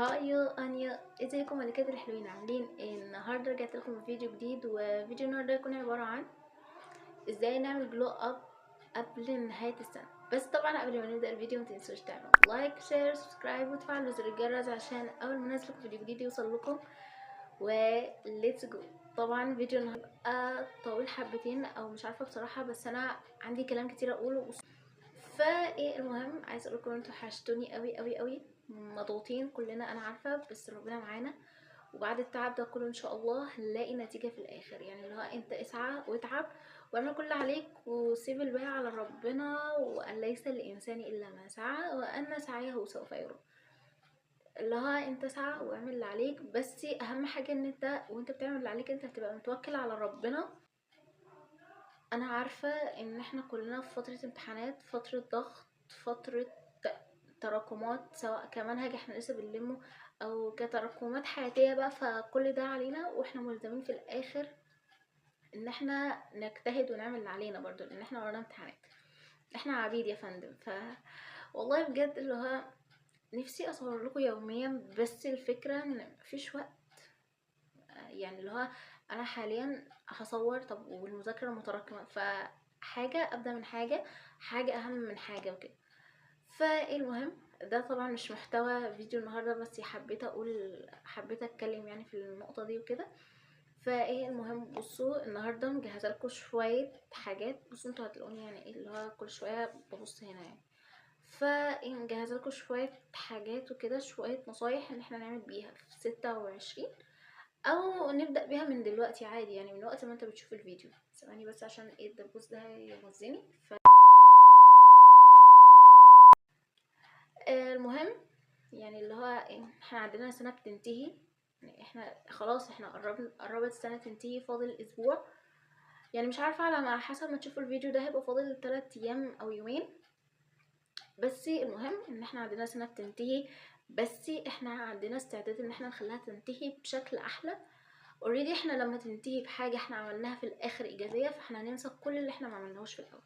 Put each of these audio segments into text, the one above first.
هايو انيا، ازيكم ملكات الحلوين؟ عاملين ايه؟ النهارده رجعت لكم بفيديو جديد، وفيديو النهارده هيكون عباره عن ازاي نعمل جلو اب قبل نهايه السنه. بس طبعا قبل ما نبدا الفيديو متنسوش تعملوا لايك شير سبسكرايب وتفعلوا زر الجرس عشان اول ما انزل فيديو جديد يوصل لكم. وليتس جو. طبعا فيديو النهارده طويل حبتين او مش عارفه بصراحه، بس انا عندي كلام كتير اقوله. فايه المهم، عايز اقول لكم انتوا حشتوني قوي قوي قوي، مضغوطين كلنا انا عارفه، بس ربنا معانا. وبعد التعب ده كله ان شاء الله هنلاقي نتيجه في الاخر. يعني اللي هو انت اسعى واتعب واعمل كل اللي عليك وسيب الباقي على ربنا، وان ليس للانسان الا ما سعى وان سعيه سوف يرى. اللي هو انت اسعى واعمل اللي عليك، بس اهم حاجه ان انت وانت بتعمل اللي عليك انت هتبقى متوكل على ربنا. انا عارفة ان احنا كلنا في فترة امتحانات، فترة ضغط، فترة تراكمات، سواء كمنهج احنا لسه بنلمه او كتراكمات حياتية بقى. فكل ده علينا واحنا ملزمين في الاخر ان احنا نجتهد ونعمل اللي علينا برضو، لان احنا ورانا امتحانات. احنا عبيد يا فندم. والله بجد اللي هو نفسي اصور لكم يوميا، بس الفكرة ان مفيش وقت. يعني اللي هو انا حاليا هصور، طب والمذاكره متراكمه، فحاجه ابدا من حاجه اهم من حاجه وكده. فالمهم ده طبعا مش محتوى فيديو النهارده، بس حبيت اتكلم يعني في النقطه دي وكده. المهم بصوا، النهارده مجهزه لكم شويه حاجات. بصوا انتوا هتلاقوني يعني ايه اللي هو كل شويه ببص هنا يعني. مجهزه لكم شويه حاجات وكده، شويه نصايح ان احنا نعمل بيها في 26، او نبدأ بيها من دلوقتي عادي، يعني من وقت ما انت بتشوف الفيديو. ثواني بس عشان ايه الدبوس ده يغزني. المهم يعني اللي هو احنا عندنا سنة بتنتهي، يعني احنا خلاص احنا قربت السنة تنتهي، فاضل اسبوع. يعني مش عارفة، على ما حسب ما تشوفوا الفيديو ده هيبقى فاضل 3 ايام او يومين. بس المهم ان احنا عندنا سنة بتنتهي، بس احنا عندنا استعداد ان احنا نخليها تنتهي بشكل احلى. اوريدي احنا لما تنتهي بحاجه احنا عملناها في الاخر ايجابيه، فاحنا هننسى كل اللي احنا ما عملناهوش في الاول.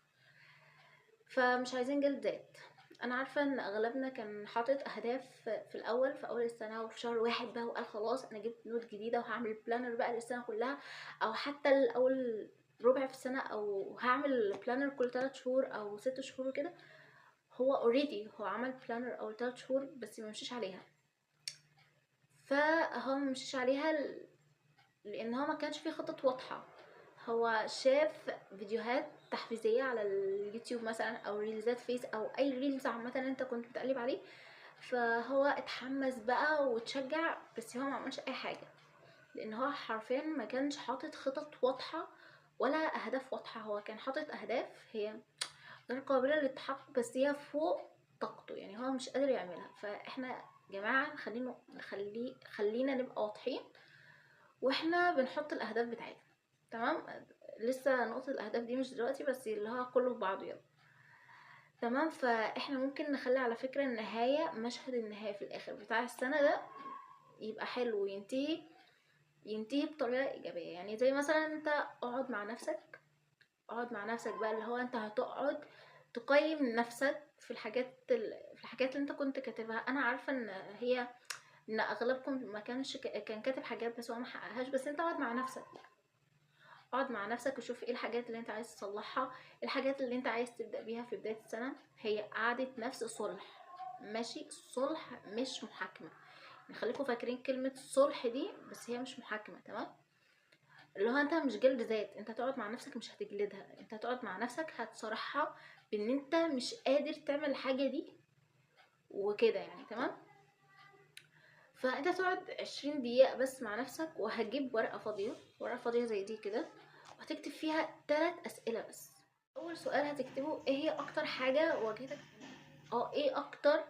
فمش عايزين جلد ذات. انا عارفه ان اغلبنا كان حاطط اهداف في الاول، في اول السنه وفي شهر واحد بقى، وقال خلاص انا جبت نوت جديده وهعمل بلانر بقى للسنه كلها، او حتى الاول ربع في السنه، او هعمل بلانر كل 3 شهور او 6 شهور وكده. هو اوريدي هو عمل بلانر اول 3 شهور بس ما مشيش عليها. فهو ما مشيش عليها لان هو ما كانش فيه خطط واضحه. هو شاف فيديوهات تحفيزيه على اليوتيوب مثلا، او ريلزات فيس، او اي ريلز عامه انت كنت بتقلب عليه، فهو اتحمس بقى وتشجع، بس هو ما عملش اي حاجه، لان هو حرفيا ما كانش حاطط خطط واضحه ولا اهداف واضحه. هو كان حاطط اهداف هي غير قابله للتحقق، بس هي فوق طاقته، يعني هو مش قادر يعملها. فاحنا يا جماعه خلينا نبقى واضحين واحنا بنحط الاهداف بتاعتنا. تمام. لسه نقطة الاهداف دي مش دلوقتي، بس اللي هو كله في بعضه يلا. تمام. فاحنا ممكن نخلي على فكرة النهاية، مشهد النهاية في الاخر بتاع السنة ده يبقى حلو وينتهي بطريقة ايجابية. يعني زي مثلا انت اقعد مع نفسك بقى، اللي هو انت هتقعد تقيم نفسك في الحاجات اللي انت كنت كاتبها. انا عارفة ان اغلبكم ما كان كاتب حاجات بس هو ما حققهاش، بس انت اقعد مع نفسك وشوف ايه الحاجات اللي انت عايز تصلحها، ايه الحاجات اللي انت عايز تبدأ بيها في بداية السنة. هي قعدة نفس صلح، ماشي؟ صلح مش محاكمة. يعني خليكم فاكرين كلمة صلح دي، بس هي مش محاكمة. تمام. اللي هو انت مش جلد ذات، انت هتقعد مع نفسك مش هتجلدها، انت هتقعد مع نفسك هتصارحها بان انت مش قادر تعمل الحاجة دي وكده يعني. تمام. فانت تقعد 20 دقيقة بس مع نفسك، وهتجيب ورقة فاضية زي دي كده، وهتكتب فيها 3 اسئلة بس. اول سؤال هتكتبه ايه هي اكتر حاجة واجهتك، ايه اكتر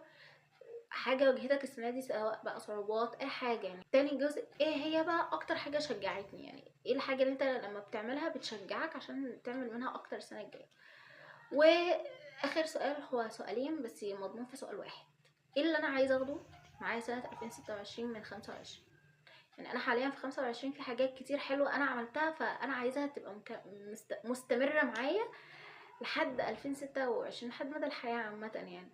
حاجة واجهتك السنة دي، سواء بقى صعوبات اي حاجة يعني. تاني جزء، ايه هي بقى اكتر حاجة شجعتني، يعني ايه الحاجة اللي انت لما بتعملها بتشجعك عشان تعمل منها اكتر السنة الجاية. واخر سؤال هو سؤالين بس مضمون في سؤال واحد، ايه اللي انا عايزه اخده معايا سنة 2026 من 25. يعني انا حاليا في 25 في حاجات كتير حلوة انا عملتها، فانا عايزاها تبقى مستمرة معايا لحد 2026، لحد مدى الحياة عامة يعني.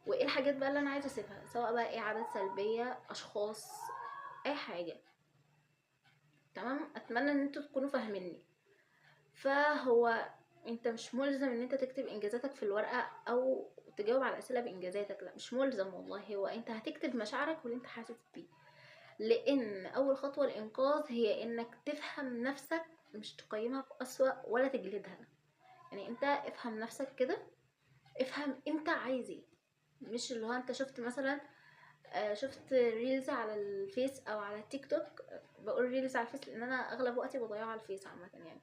وايه الحاجات بقى اللي انا عايزه اسيبها، سواء بقى ايه عادات سلبيه، اشخاص، اي حاجه. تمام، اتمنى ان انتوا تكونوا فاهميني. فهو انت مش ملزم ان انت تكتب انجازاتك في الورقه او تجاوب على الاسئله بانجازاتك، لا مش ملزم والله. هو انت هتكتب مشاعرك واللي انت حاسس بيه، لان اول خطوه الانقاذ هي انك تفهم نفسك، مش تقيمها بأسوأ ولا تجلدها. يعني انت افهم نفسك كده، افهم انت عايز ايه. مش اللي هو انت شفت مثلا شفت ريلز على الفيس او على التيك توك. بقول ريلز على الفيس لان انا اغلب وقتي بضيعه على الفيس عامه يعني.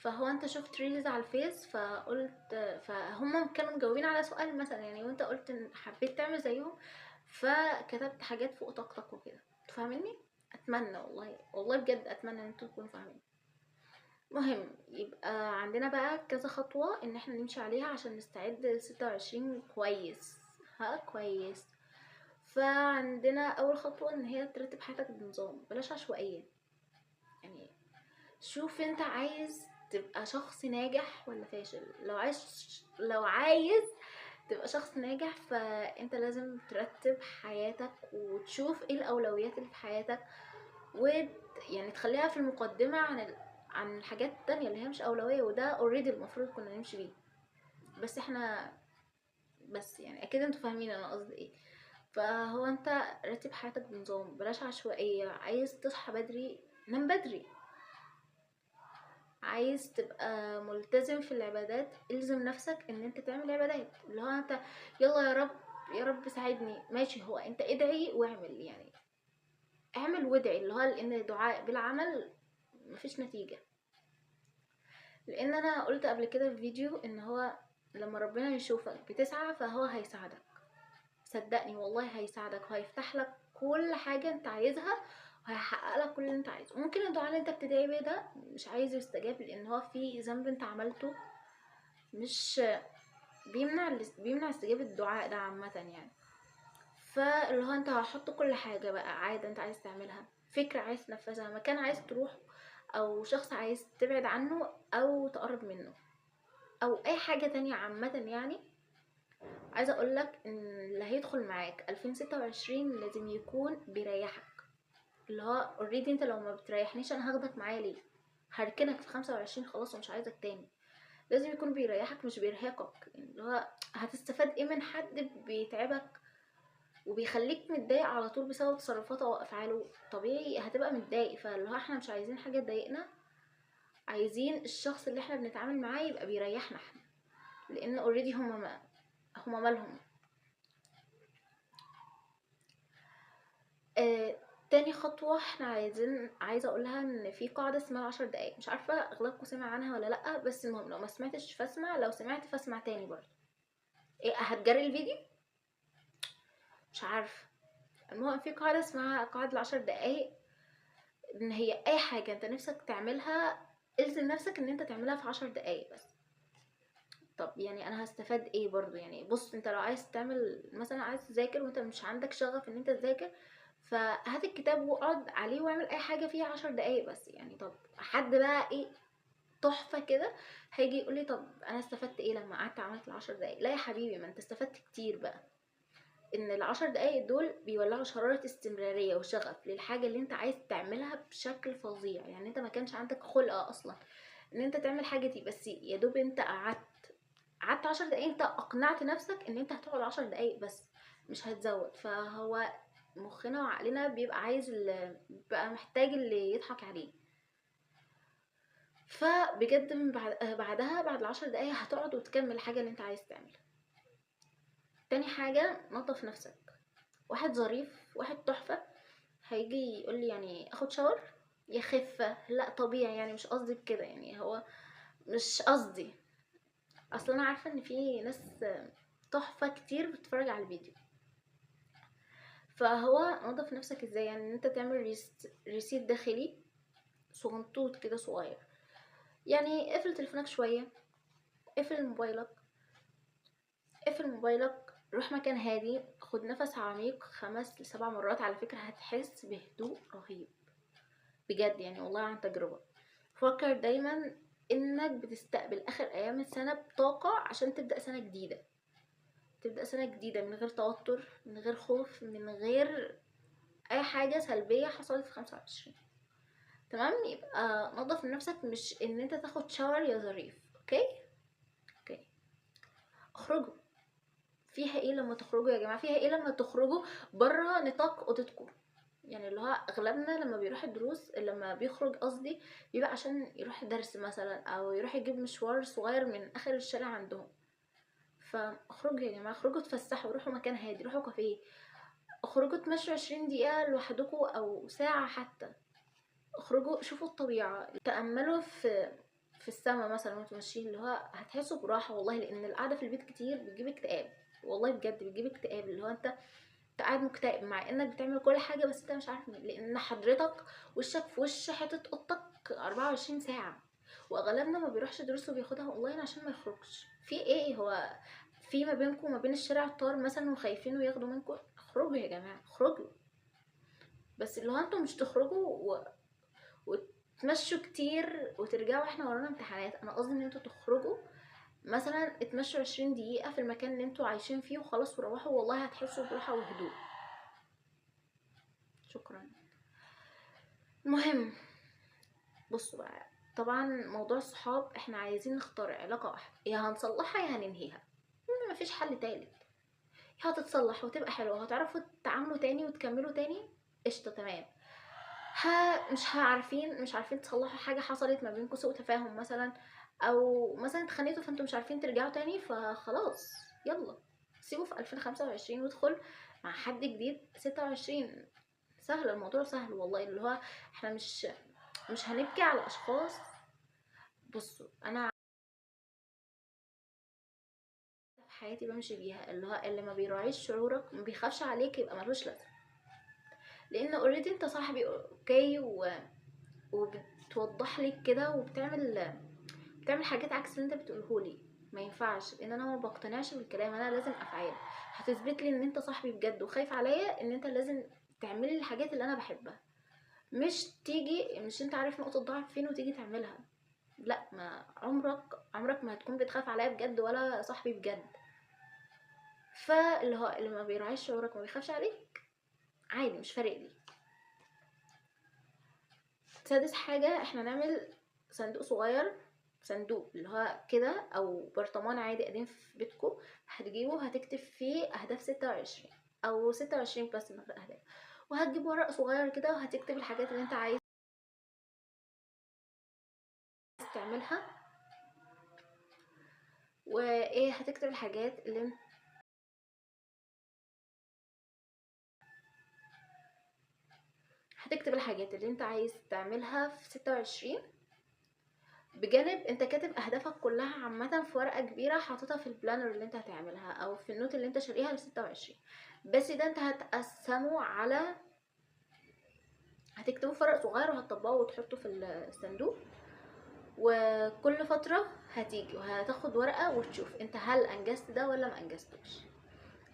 فهو انت شفت ريلز على الفيس فقلت فهم كانوا مجاوبين على سؤال مثلا يعني، وانت قلت ان حبيت تعمل زيهم، فكتبت حاجات فوق طاقتك وكده. تفهمني؟ اتمنى والله والله بجد اتمنى ان انتوا تكونوا فاهمين. مهم، يبقى عندنا بقى كذا خطوة ان احنا نمشي عليها عشان نستعد ل26 كويس. ها كويس. فعندنا اول خطوة ان هي ترتب حياتك بنظام، بلاش عشوائية. يعني شوف انت عايز تبقى شخص ناجح ولا فاشل. لو عايز تبقى شخص ناجح، فانت لازم ترتب حياتك وتشوف ايه الاولويات اللي في حياتك، ويعني تخليها في المقدمة عن الحاجات التانية اللي هي مش اولوية، وده اوريدي المفروض كنا نمشي بيه. بس احنا بس يعني اكيد انتوا فاهمين انا قصدي ايه. فهو انت رتب حياتك بنظام، بلاش عشوائية. عايز تصحى بدري، نام بدري. عايز تبقى ملتزم في العبادات، الزم نفسك ان انت تعمل عبادات. اللي هو انت يلا يا رب، يا رب ساعدني، ماشي. هو انت ادعي واعمل يعني، اعمل وادعي، اللي هو لان الدعاء بلا عمل مفيش نتيجة. لان انا قلت قبل كده في فيديو ان هو لما ربنا يشوفك بتسعى فهو هيساعدك. صدقني والله هيساعدك، وهيفتح لك كل حاجة انت عايزها، وهيحقق لك كل اللي انت عايزه. ممكن الدعاء اللي انت بتدعي بيه ده مش عايز يستجاب، لان هو في ذنب انت عملته مش بيمنع استجابة الدعاء ده عامة يعني. فاللي هو انت هحط كل حاجة بقى، عادة انت عايز تعملها، فكرة عايز تنفذها، مكان عايز تروح، او شخص عايز تبعد عنه او تقرب منه، او اي حاجة تانية عامة يعني. عايزه اقولك ان اللي هيدخل معاك 2026 لازم يكون بيريحك. اللي هو اوريدي انت لو ما بتريحنيش انا هاخدك معايا ليه؟ هركنك في 25 خلاص ومش عايزك تاني. لازم يكون بيريحك مش بيرهقك. يعني اللي هو هتستفاد ايه من حد بيتعبك وبيخليك متضايق على طول بسبب تصرفاته او افعاله؟ طبيعي هتبقى متضايق. فاللي هو احنا مش عايزين حاجه تضايقنا، عايزين الشخص اللي احنا بنتعامل معاه يبقى بيريحنا احنا، لان اوريدي هما مالهم. آه، تاني خطوة احنا عايزة اقولها ان في قاعدة اسمها 10 دقايق. مش عارفة اغلبكم سمع عنها ولا لأ، بس المهم لو ما سمعتش فاسمع، لو سمعت فاسمع تاني برضه. ايه هتجري الفيديو؟ مش عارفة. المهم في قاعدة اسمها قاعدة ال10 دقايق، ان هي اي حاجة انت نفسك تعملها الزم نفسك ان انت تعملها في 10 دقايق بس. طب يعني انا هستفاد ايه برضو؟ يعني بص، انت لو عايز تعمل مثلا عايز تذاكر وانت مش عندك شغف ان انت تذاكر، فهات الكتاب واقعد عليه واعمل اي حاجة فيها 10 دقايق بس يعني. طب حد بقى ايه تحفة كده هيجي يقولي طب انا استفدت ايه لما قعدت عملت ال10 دقايق؟ لا يا حبيبي، ما انت استفدت كتير بقى. ان ال10 دقايق دول بيولعوا شرارة استمرارية وشغف للحاجة اللي انت عايز تعملها بشكل فظيع. يعني انت ما كانش عندك خلقة اصلا ان انت تعمل حاجة دي، بس يا دوب انت قعدت 10 دقايق، انت اقنعت نفسك ان انت هتقعد 10 دقايق بس مش هتزود. فهو مخنا وعقلنا بيبقى عايز بيبقى محتاج اللي يضحك عليه. فبجد من بعدها بعد ال10 دقايق هتقعد وتكمل الحاجة اللي انت عايز تعملها. تاني حاجة، نظف نفسك. واحد ظريف، واحد تحفة، هيجي يقول لي يعني اخد شاور يا خفة. لا طبيعي يعني، مش قصدي بكده يعني، هو مش قصدي. اصلا انا عارفة ان في ناس تحفة كتير بتتفرج على الفيديو. فهو نظف نفسك ازاي؟ يعني ان انت تعمل ريسيت داخلي صغنطوط كده صغير. يعني اقفل تليفونك شوية، اقفل موبايلك، اقفل موبايلك، روح مكان هادي، خد نفس عميق 5 ل7 مرات. على فكرة هتحس بهدوء رهيب بجد يعني، والله عن تجربة. فكر دايما انك بتستقبل اخر ايام السنة بطاقة عشان تبدأ سنة جديدة. تبدأ سنة جديدة من غير توتر، من غير خوف، من غير اي حاجة سلبية حصلت في 25. تمام. يبقى نظف من نفسك، مش ان انت تاخد شاور يا ظريف. اوكي. اوكي. اخرجوا. فيها ايه لما تخرجوا يا جماعة؟ فيها ايه لما تخرجوا بره نطاق اوضتكم؟ يعني اللي هو اغلبنا لما بيروح الدروس، لما بيخرج قصدي، بيبقى عشان يروح درس مثلا، او يروح يجيب مشوار صغير من اخر الشارع عندهم. فاخرجوا يا جماعة، اخرجوا اتفسحوا، روحوا مكان هادي، روحوا كافيه، اخرجوا تمشوا 20 دقيقة لوحدكم او ساعة حتى. اخرجوا شوفوا الطبيعة، تأملوا في السما مثلا وانتوا ماشيين، اللي هو هتحسوا براحة والله. لان القعدة في البيت كتير بتجيب اكتئاب، والله بجد بتجيب اكتئاب. اللي هو انت قاعد مكتئب مع انك بتعمل كل حاجة، بس انت مش عارف لان حضرتك وشك في وش حتة اوضتك 24 ساعة. واغلبنا ما بيروحش دروسه وبياخدها اونلاين عشان ما يخرجش. في ايه؟ هو في ما بينكم وما بين الشارع طار مثلا وخايفين وياخدوا منكم؟ اخرجوا يا جماعة، اخرجوا. بس اللي هو انتوا مش تخرجوا وتمشوا كتير وترجعوا احنا ورانا امتحانات. انا قصدي ان انتوا تخرجوا مثلا اتمشوا 20 دقيقة في المكان اللي انتوا عايشين فيه وخلاص، وروحوا والله هتحسوا براحة وهدوء. شكرا. المهم، بصوا بقى، طبعا موضوع الصحاب احنا عايزين نختار علاقة واحدة، يا هنصلحها يا هننهيها، مفيش حل تالت. يا هتتصلح وتبقى حلوة وهتعرفوا تتعاملوا تاني وتكملوا تاني، قشطة تمام. مش عارفين تصلحوا حاجة حصلت ما بينكم، سوء تفاهم مثلا، او مثلا اتخانقتوا فانتوا مش عارفين ترجعوا تاني، فخلاص يلا سيبوا في 2025 وادخل مع حد جديد 26. سهل الموضوع، سهل والله. اللي هو احنا مش هنبكي على اشخاص. بصوا انا في حياتي بمشي بيها، اللي هو اللي ما بيراعيش شعورك ما بيخافش عليك يبقى ملوش لازمه. لان اوريدي انت صاحبي اوكي وبتوضح لك كده بتعمل حاجات عكس اللي انت بتقولهولي. ما ينفعش، لان انا ما بقتنعش بالكلام، انا لازم افعال هتثبت لي ان انت صاحبي بجد وخايف عليا. ان انت لازم تعملي الحاجات اللي انا بحبها، مش انت عارف نقطة ضعف فين وتيجي تعملها. لا، ما عمرك ما هتكون بتخاف عليا بجد ولا صاحبي بجد. فاللي هو اللي ما بيراعيش شعورك ما بيخافش عليك، عادي مش فارق لي. سادس حاجة، احنا نعمل صندوق صغير، صندوق اللي هو كده او برطمان عادي قديم في بيتكو، هتجيبه هتكتب فيه اهداف 26 او 26 بس من غير اهداف. وهتجيب ورق صغير كده وهتكتب الحاجات اللي انت عايز تعملها. وايه، هتكتب الحاجات اللي انت عايز تعملها في 26، بجانب انت كاتب اهدافك كلها عامه في ورقه كبيره حاططها في البلانر اللي انت هتعملها او في النوت اللي انت شاريها ل 26. بس ده انت هتقسمه على، هتكتبه في ورق صغير وهتطبقه وتحطه في الصندوق. وكل فتره هتيجي وهتاخد ورقه وتشوف انت هل انجزت ده ولا ما انجزتوش.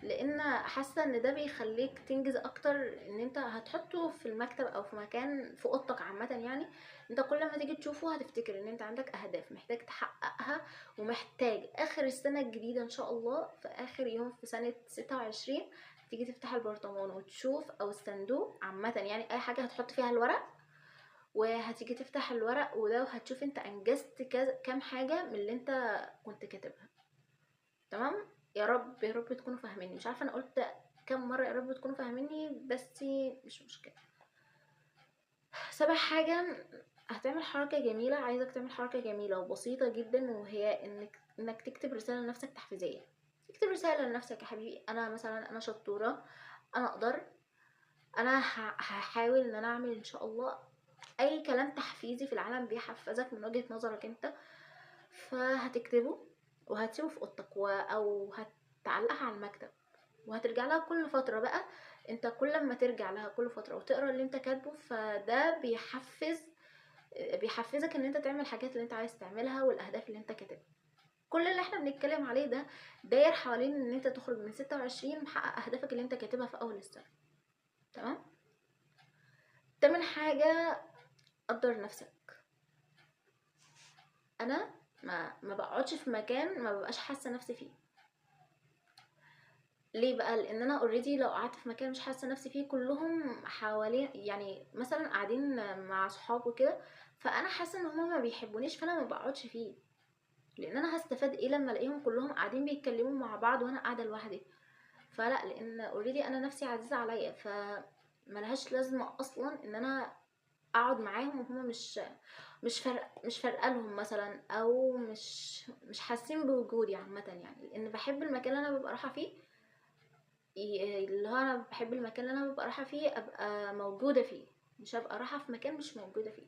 لان حاسه ان ده بيخليك تنجز اكتر. ان انت هتحطه في المكتب او في مكان في اوضتك عامه يعني. انت كل ما تيجي تشوفه هتفتكر ان انت عندك اهداف محتاج تحققها، ومحتاج اخر السنه الجديده ان شاء الله في اخر يوم في سنه 26 تيجي تفتح البرطمان وتشوف، او الصندوق عامه يعني، اي حاجه هتحط فيها الورق. وهتيجي تفتح الورق وده وهتشوف انت انجزت كام حاجه من اللي انت كنت كاتبها. تمام. يا رب يا رب تكونوا فاهميني. مش عارفه انا قلت كم مره يا رب تكونوا فاهميني، بس مش مشكله. سابع حاجه، هتعمل حركه جميله، عايزك تعمل حركه جميله وبسيطه جدا، وهي انك تكتب رساله لنفسك تحفيزيه. اكتب رساله لنفسك يا حبيبي، انا مثلا انا شطوره، انا اقدر، انا هحاول ان انا اعمل ان شاء الله. اي كلام تحفيزي في العالم بيحفزك من وجهه نظرك انت. فهتكتبه وهتسيبه في اوضتك او هتعلقها على المكتب، وهترجع لها كل فتره بقى. انت كل ما ترجع لها كل فتره وتقرا اللي انت كاتبه، فده بيحفزك ان انت تعمل الحاجات اللي انت عايز تعملها والاهداف اللي انت كاتبها. كل اللي احنا بنتكلم عليه ده داير حوالين ان انت تخرج من 26 محقق اهدافك اللي انت كاتبها في اول السنه. تمام. تامن حاجه، قدر نفسك. انا ما بقعدش في مكان ما ببقاش حاسه نفسي فيه. ليه بقى؟ لان انا اوريدي لو قعدت في مكان مش حاسه نفسي فيه كلهم حوالين، يعني مثلا قاعدين مع صحاب وكده، فانا حاسه ان هما ما بيحبونيش، فانا ما بقعدش فيه. لان انا هستفاد ايه لما الاقيهم كلهم قاعدين بيتكلموا مع بعض وانا قاعده لوحدي؟ فلا، لان اوريدي انا نفسي عزيزه عليا، ملهاش لازمه اصلا ان انا اقعد معاهم وهما مش فارقه لهم مثلا، او مش حاسين بوجودي عامه يعني. لان بحب المكان اللي انا ببقى رايحه فيه، اللي هو انا بحب المكان اللي انا ببقى رايحه فيه ابقى موجوده فيه، مش هبقى رايحه في مكان مش موجوده فيه.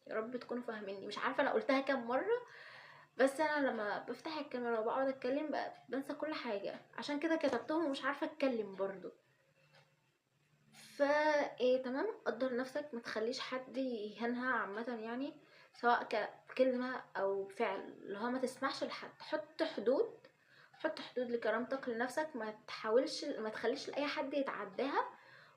يا رب تكونوا فاهميني. مش عارفه انا قلتها كام مره، بس انا لما بفتح الكاميرا وبقعد اتكلم بنسى كل حاجه، عشان كده كتبتهم ومش عارفه اتكلم برضو. ايه تمام، قدر نفسك، ما تخليش حد يهنها عامه يعني، سواء كلمه او فعل، اللي هو ما تسمحش لحد. حط حدود لكرامتك لنفسك، ما تحاولش، ما تخليش لاي حد يتعداها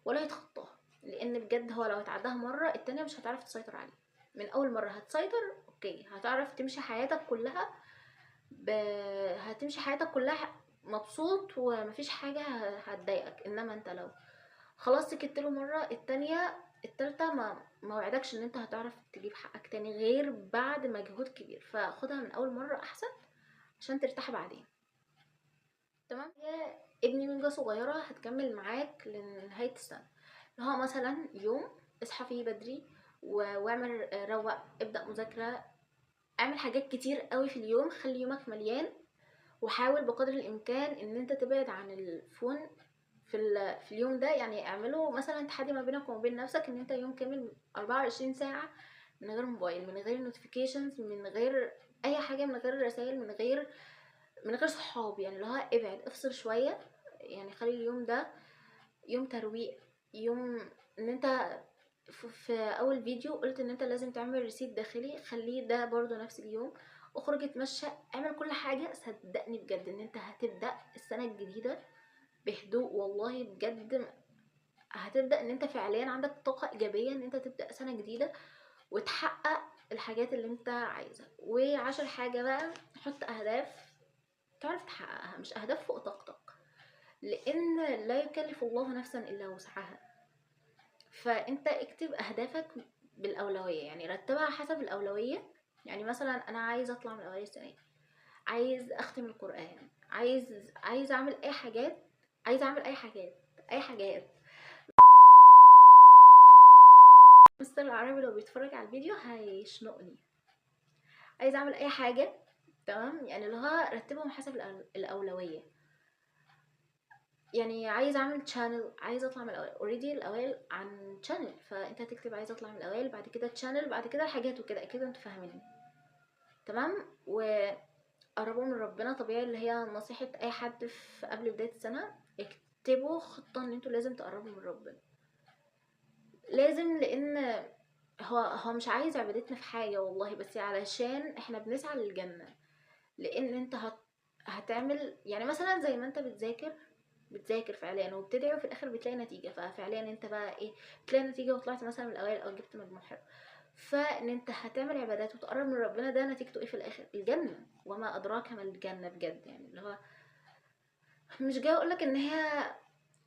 ولا يتخطاها. لان بجد هو لو اتعداها مره، التانية مش هتعرف تسيطر عليه. من اول مره هتسيطر اوكي، هتعرف تمشي حياتك كلها هتمشي حياتك كلها مبسوط ومفيش حاجه هتضايقك. انما انت لو خلاص سكت له مره، التالتة ما وعدكش ان انت هتعرف تجيب حقك تاني غير بعد مجهود كبير. فخدها من اول مره احسن عشان ترتاح بعدين. تمام. هي ابني ميجا صغيرة هتكمل معاك لنهاية السنة. اللي هو مثلا يوم اصحى فيه بدري واعمل روق، ابدأ مذاكرة، اعمل حاجات كتير قوي في اليوم، خلي يومك مليان. وحاول بقدر الامكان ان انت تبعد عن الفون في اليوم ده. يعني اعمله مثلا تحدي ما بينك وما بين نفسك، ان انت يوم كامل 24 ساعة من غير موبايل، من غير نوتيفيكيشنز، من غير اي حاجة، من غير رسائل، من غير صحاب. يعني اللي هو ابعد، افصل شوية. يعني خلي اليوم ده يوم ترويق، يوم ان انت في اول فيديو قلت ان انت لازم تعمل ريسيت داخلي، خليه ده برضو نفس اليوم. اخرج اتمشى، اعمل كل حاجة. صدقني بجد ان انت هتبدأ السنة الجديدة بهدوء، والله بجد هتبدأ ان انت فعليا عندك طاقة ايجابية ان انت تبدأ سنة جديدة وتحقق الحاجات اللي انت عايزها. وعشر حاجة بقى، حط اهداف تعرف تحققها، مش اهداف فوق طاقتك، لان لا يكلف الله نفسا الا وسعها. فانت اكتب اهدافك بالاولويه، يعني رتبها حسب الاولويه. يعني مثلا انا عايز اطلع من الاولويه السنه دي، عايز اختم القران، عايز اعمل اي حاجات، عايز اعمل اي حاجات. مستر العربي لو بيتفرج على الفيديو هيشنقني. عايز اعمل اي حاجه، تمام؟ يعني اللي هو رتبهم حسب الاولويه. يعني عايز اعمل channel، عايز اطلع من الاوائل. اوريدي الاوائل عن channel، فانت هتكتب عايز اطلع من الاوائل، بعد كده channel، بعد كده الحاجات وكده. اكيد انتوا فاهمين. تمام. وقربوا من ربنا طبيعي، اللي هي نصيحة اي حد في قبل بداية السنة. اكتبوا خطة ان انتوا لازم تقربوا من ربنا، لازم. لان هو مش عايز عبادتنا في حاجة والله، بس علشان احنا بنسعى للجنة. لان انت هتعمل يعني مثلا زي ما انت بتذاكر فعليا وبتدعي، وفي الاخر بتلاقي نتيجه. ففعليا انت بقى ايه؟ بتلاقي نتيجه وطلعت مثلا من الاوائل او جبت مجموع حلو. فان انت هتعمل عبادات وتقرب من ربنا، ده نتيجته ايه في الاخر؟ الجنه. وما ادراك ما الجنه بجد. يعني اللي هو مش جاي اقولك ان هي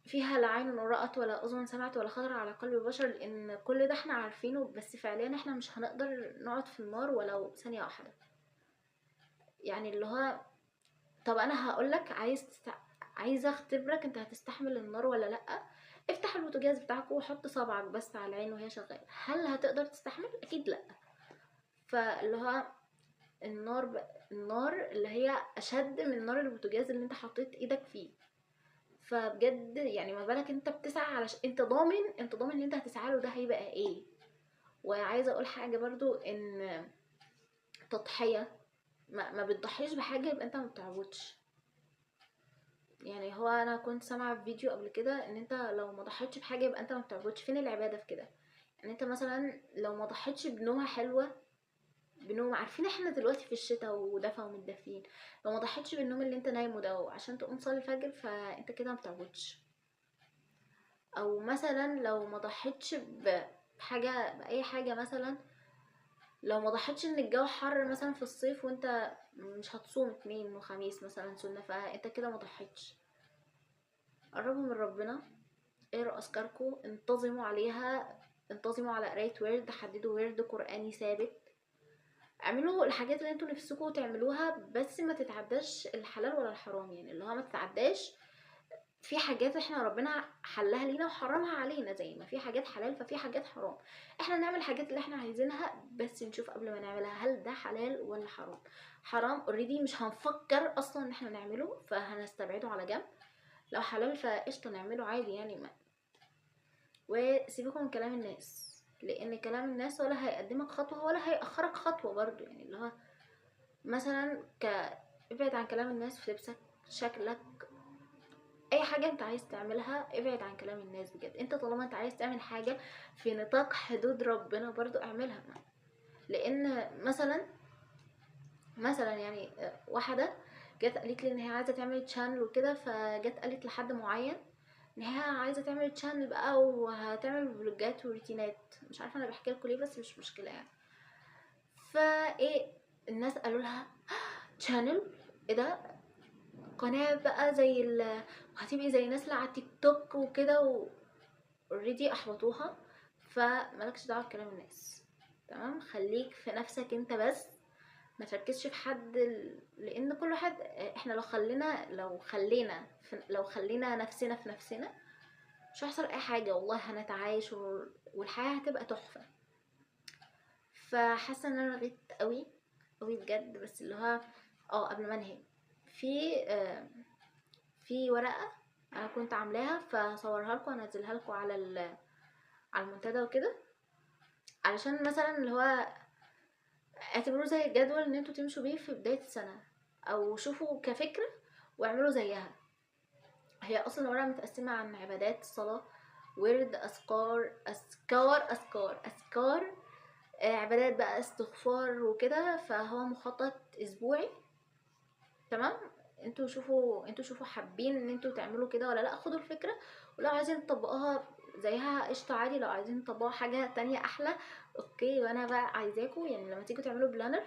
فيها لا عين رأت ولا اذن سمعت ولا خطر على قلب بشر، لان كل ده احنا عارفينه، بس فعليا احنا مش هنقدر نقعد في النار ولو ثانيه واحده. يعني اللي هو طب انا هقولك عايزه اختبرك انت هتستحمل النار ولا لا. افتح البوتاجاز بتاعك وحط صبعك بس على العين وهي شغاله، هل هتقدر تستحمل؟ اكيد لا. فاللي هو النار اللي هي اشد من نار البوتاجاز اللي انت حطيت ايدك فيه. فبجد يعني ما بالك انت بتسعى انت ضامن ان انت هتسعى له ده هيبقى ايه. وعايزه اقول حاجه برضو، ان تضحيه ما بتضحيش بحاجه يبقى انت ما بتعبدش. يعني هو انا كنت سامعه في فيديو قبل كده ان انت لو ما ضحيتش بحاجه يبقى انت ما بتعبدش. فين العباده في كده؟ يعني انت مثلا لو ما ضحيتش بنومه حلوه، بنوم، عارفين احنا دلوقتي في الشتاء ودفا ومتدفين، لو ما ضحيتش بالنوم اللي انت نايمه ده عشان تقوم تصلي الفجر، فانت كده ما بتعبدش. او مثلا لو ما ضحيتش بحاجه، باي حاجه، مثلا لو ما ضحيتش ان الجو حر مثلا في الصيف وانت مش هتصوم اثنين وخميس مثلا سنه، فانت كده ما ضحيتش. قربوا من ربنا، اقروا اذكاركم، انتظموا عليها، انتظموا على قرايه ورد، حددوا ورد قراني ثابت، اعملوا الحاجات اللي انتوا نفسكم تعملوها، بس ما تتعداش الحلال ولا الحرام. يعني اللي هو ما تتعداش في حاجات احنا ربنا حلها لينا وحرمها علينا، زي ما في حاجات حلال ففي حاجات حرام. احنا نعمل الحاجات اللي احنا عايزينها، بس نشوف قبل ما نعملها هل ده حلال ولا حرام. حرام اوريدي مش هنفكر اصلا ان احنا نعمله، فهنستبعده على جنب. لو حلال فقشطه نعمله عادي يعني. ما وسيبكم من كلام الناس، لان كلام الناس ولا هيقدمك خطوه ولا هيأخرك خطوه برضو. يعني اللي هو مثلا ابعد عن كلام الناس في لبسك، شكلك، اي حاجه انت عايز تعملها ابعد عن كلام الناس بجد. انت طالما انت عايز تعمل حاجه في نطاق حدود ربنا برضو اعملها. لان مثلا يعني واحده جت قالت لي ان هي عايزه تعمل تشانل وكده، فجت قالت لحد معين ان هي عايزه تعمل تشانل بقى وهتعمل فلوجات وروتينات. مش عارفه انا بحكي لكم ليه، بس مش مشكله يعني. فايه الناس قالوا لها تشانل؟ ايه ده؟ قناه بقى زي وهتبقي زي الناس اللي على تيك توك وكده، اوريدي احبطوها. فمالكش دعوه بكلام الناس، تمام؟ خليك في نفسك انت بس، ما تركزش في حد لان كل واحد، احنا لو خلينا نفسنا في نفسنا مش هيحصل اي حاجه والله. هنتعايش والحياه هتبقى تحفه. فحاسه ان انا غيت قوي قوي بجد. بس اللي هو قبل ما انهي، في في ورقه انا كنت عاملاها، فصورها لكم انزلها لكم على على المنتدى وكده، علشان مثلا اللي هو اعتبروه زي الجدول ان انتوا تمشوا بيه في بداية السنة، او شوفوا كفكرة واعملوا زيها. هي اصلا الورقة متقسمة عن عبادات، صلاة، ورد، اذكار، عبادات بقى، استغفار وكده. فهو مخطط اسبوعي، تمام؟ انتوا شوفوا حابين ان انتوا تعملوا كده ولا لا. خدوا الفكرة، ولو عايزين تطبقوها زيها قشطة عادي. لو عايزين تطبقوا حاجة تانية احلى اوكي. وانا بقى عايزاكم يعني لما تيجوا تعملوا بلانر،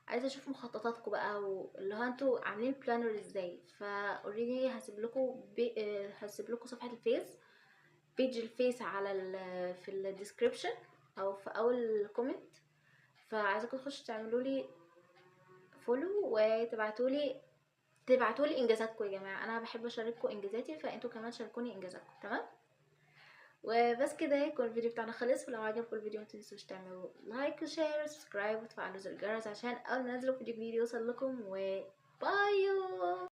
عايزه اشوف مخططاتكم بقى، واللي هو انتوا عاملين بلانر ازاي. فاوريدي هسيب لكم صفحه الفيس، بيج الفيس على في الديسكريبشن او في اول كومنت. فعايزاكم تخشوا تعملوا لي فولو تبعتوا لي انجازاتكم يا جماعه. انا بحب اشارككم انجازاتي، فانتوا كمان شاركوني انجازاتكم، تمام؟ وبس كده يكون الفيديو بتاعنا خلص. ولو عجبكم الفيديو متنسوش تعملوا لايك وشير وسبسكرايب وتفعلوا زر الجرس عشان اول ما انزل فيديو جديد يوصل لكم. وبايو.